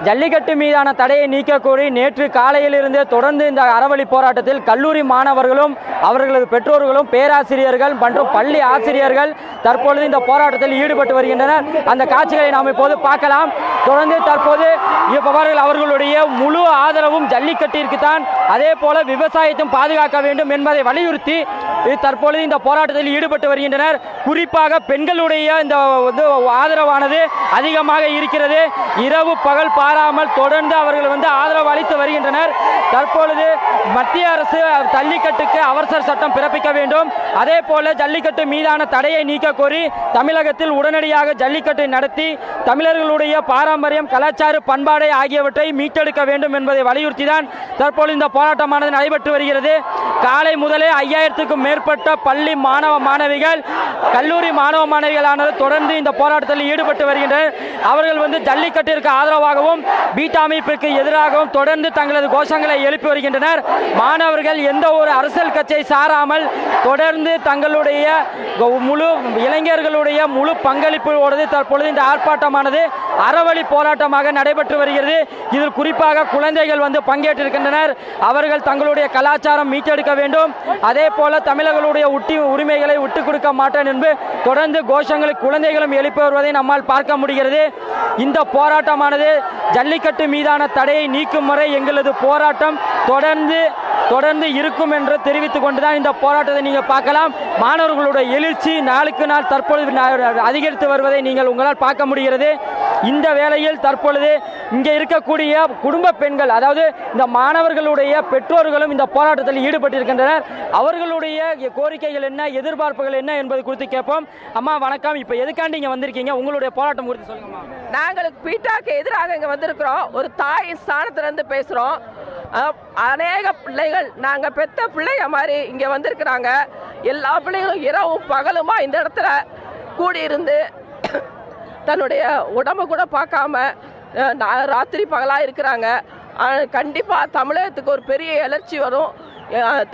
ஜல்லிக்கட்டு மீதான தடையை நீக்கக்கோரி நேற்று காலையிலிருந்து தொடர்ந்து இந்த அறவழி போராட்டத்தில் கல்லூரி மாணவர்களும் அவர்களது பெற்றோர்களும் பேராசிரியர்கள் மற்றும் பள்ளி ஆசிரியர்கள் தற்பொழுது இந்த போராட்டத்தில் ஈடுபட்டு வருகின்றனர். அந்த காட்சிகளை நாம் இப்போது பார்க்கலாம். தொடர்ந்து தற்போது அவர்களுடைய முழு ஆதரவும் ஜல்லிக்கட்டிற்கு தான், அதே போல விவசாயத்தையும் பாதுகாக்க வேண்டும் என்பதை வலியுறுத்தி தற்பொழுது இந்த போராட்டத்தில் ஈடுபட்டு வருகின்றனர். குறிப்பாக பெண்களுடைய இந்த ஆதரவானது அதிகமாக இருக்கிறது. இரவு பகல் பாராமல் தொடர்ந்து அவர்கள் ஆதரவு அளித்து வருகின்றனர். தற்பொழுது மத்திய அரசு ஜல்லிக்கட்டுக்கு அவசர சட்டம் பிறப்பிக்க வேண்டும், அதே போல ஜல்லிக்கட்டு மீதான தடையை நீக்க கோரி தமிழகத்தில் உடனடியாக ஜல்லிக்கட்டை நடத்தி தமிழர்களுடைய பாரம்பரியம், கலாச்சார, பண்பாடை ஆகியவற்றை மீட்டெடுக்க வேண்டும் என்பதை வலியுறுத்தி தான் தற்பொழுது இந்த போராட்டமானது நடைபெற்று வருகிறது. காலை முதலே 5000க்கும் மேற்பட்ட பள்ளி மாணவ மாணவிகள், கல்லூரி மாணவ மாணவிகளானது தொடர்ந்து இந்த போராட்டத்தில் ஈடுபட்டு வருகின்றனர். அவர்கள் ஜல்லிக்கட்டிற்கு ஆதரவாகவும் பீட்டா அமைப்பிற்கு எதிராகவும் தொடர்ந்து தங்களது கோஷங்களை எழுப்பி வருகின்றனர். மாணவர்கள் எந்த ஒரு அரசியல் கட்சியை சாராமல் தொடர்ந்து தங்களுடைய முழு இளைஞர்களுடைய முழு பங்களிப்போடு தற்பொழுது இந்த ஆர்ப்பாட்டமானது அறவழி போராட்டமாக நடைபெற்று வருகிறது. இதில் குறிப்பாக குழந்தைகள் பங்கேற்றிருக்கின்றனர். அவர்கள் தங்களுடைய கலாச்சாரம் மீட்டெடுக்க வேண்டும், அதே போல தமிழர்களுடைய உரிமைகளை விட்டுக் கொடுக்க மாட்டேன் என்று தொடர்ந்து கோஷங்களை குழந்தைகளும் எழுப்பி வருவதை நம்மால் பார்க்க முடிகிறது. இந்த போராட்டமானது ஜல்லிக்கட்டு மீதான தடையை நீக்கும் வரை எங்களது போராட்டம் தொடர்ந்து இருக்கும் என்று தெரிவித்துக் கொண்டுதான் இந்த போராட்டத்தை நீங்கள் பார்க்கலாம். மாணவர்களுடைய எழுச்சி நாளுக்கு நாள் தற்பொழுது அதிகரித்து வருவதை நீங்கள் உங்களால் பார்க்க முடிகிறது. இந்த வேளையில் தற்பொழுது இங்கே இருக்கக்கூடிய குடும்ப பெண்கள், அதாவது இந்த மாணவர்களுடைய பெற்றோர்களும் இந்த போராட்டத்தில் ஈடுபட்டிருக்கின்றனர். அவர்களுடைய கோரிக்கைகள் என்ன, எதிர்பார்ப்புகள் என்ன என்பது குறித்து கேட்போம். அம்மா வணக்கம். இப்போ எதுக்காண்டி இங்கே வந்திருக்கீங்க, உங்களுடைய போராட்டம் குறித்து சொல்லுங்கம்மா. நாங்கள் பீட்டாக்கு எதிராக இங்கே வந்திருக்கிறோம். ஒரு தாய் ஸ்தானத்திலிருந்து பேசுகிறோம். அநேக பிள்ளைகள் நாங்கள் பெத்த பிள்ளைங்க மாதிரி இங்கே வந்திருக்கிறாங்க. எல்லா பிள்ளைகளும் இரவும் பகலுமா இந்த இடத்துல கூடியிருந்து தன்னுடைய உடம்பை கூட பார்க்காம ராத்திரி பகலாக இருக்கிறாங்க. கண்டிப்பாக தமிழகத்துக்கு ஒரு பெரிய எழுச்சி வரும்.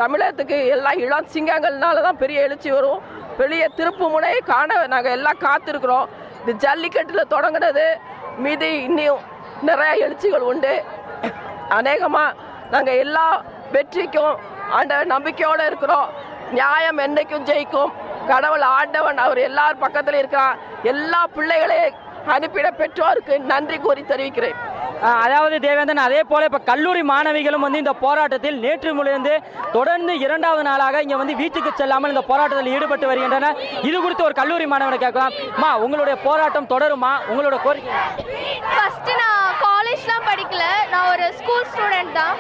தமிழகத்துக்கு எல்லா இளம் சிங்கங்கள்னால தான் பெரிய எழுச்சி வரும். பெரிய திருப்பு முனையை காண நாங்கள் எல்லாம் காத்திருக்கிறோம். இது ஜல்லிக்கட்டில் தொடங்கினது மீது இன்னும் நிறைய எழுச்சிகள் உண்டு. அநேகமாக நாங்கள் எல்லா வெற்றிக்கும் ஆண்டவன் நம்பிக்கையோடு இருக்கிறோம். நியாயம் என்னைக்கும் ஜெயிக்கும். கடவுள் ஆண்டவன் அவர் எல்லார் பக்கத்தில் இருக்கிறார். எல்லா பிள்ளைகளையும் அனுப்பிட பெற்றோருக்கு நன்றி கூறி தெரிவிக்கிறேன். அதாவது தேவேந்திரன், அதே போல இப்போ கல்லூரி மாணவிகளும் இந்த போராட்டத்தில் நேற்று முழுந்து தொடர்ந்து 2வது நாளாக இங்கே வீட்டுக்கு செல்லாமல் இந்த போராட்டத்தில் ஈடுபட்டு வருகின்றனர். இது குறித்து ஒரு கல்லூரி மாணவனை கேட்கலாம். உங்களுடைய போராட்டம் தொடருமா, உங்களோட கோரிக்கை? ஃபர்ஸ்ட் நான் காலேஜ்லாம் படிக்கல, நான் ஒரு ஸ்கூல் ஸ்டூடெண்ட் தான்.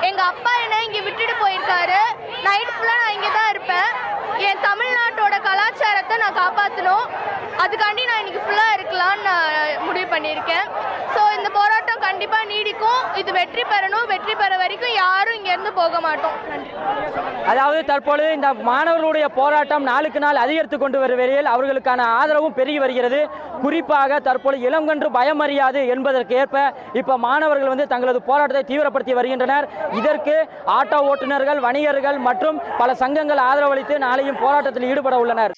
எங்கள் அப்பா என்ன இங்கே விட்டுட்டு போயிருக்காரு. நைட் ஃபுல்லாக நான் இங்கே தான் இருப்பேன். என் தமிழ்நாட்டோட கலாச்சாரத்தை நான் காப்பாற்றணும். அதுக்காண்டி நான் இன்னைக்கு ஃபுல்லாக இருக்கலாம்னு நான் முடிவு பண்ணியிருக்கேன். ஸோ இந்த போராட்டம் கண்டிப்பாக நீடிக்கும். இது வெற்றி பெறணும். வெற்றி பெற வரைக்கும் யாரும் இங்கேருந்து போக மாட்டோம். நன்றி. அதாவது தற்பொழுது இந்த மாணவர்களுடைய போராட்டம் நாளுக்கு நாள் அதிகரித்து கொண்டு வரும் வேளையில் அவர்களுக்கான ஆதரவும் பெருகி வருகிறது. குறிப்பாக தற்பொழுது இளங்கன்று பயமறியாது என்பதற்கு ஏற்ப இப்போ மாணவர்கள் தங்களது போராட்டத்தை தீவிரப்படுத்தி வருகின்றனர். இதற்கு ஆட்டோ ஓட்டுநர்கள், வணிகர்கள் மற்றும் பல சங்கங்கள் ஆதரவளித்து நாளையும் போராட்டத்தில் ஈடுபட உள்ளனர்.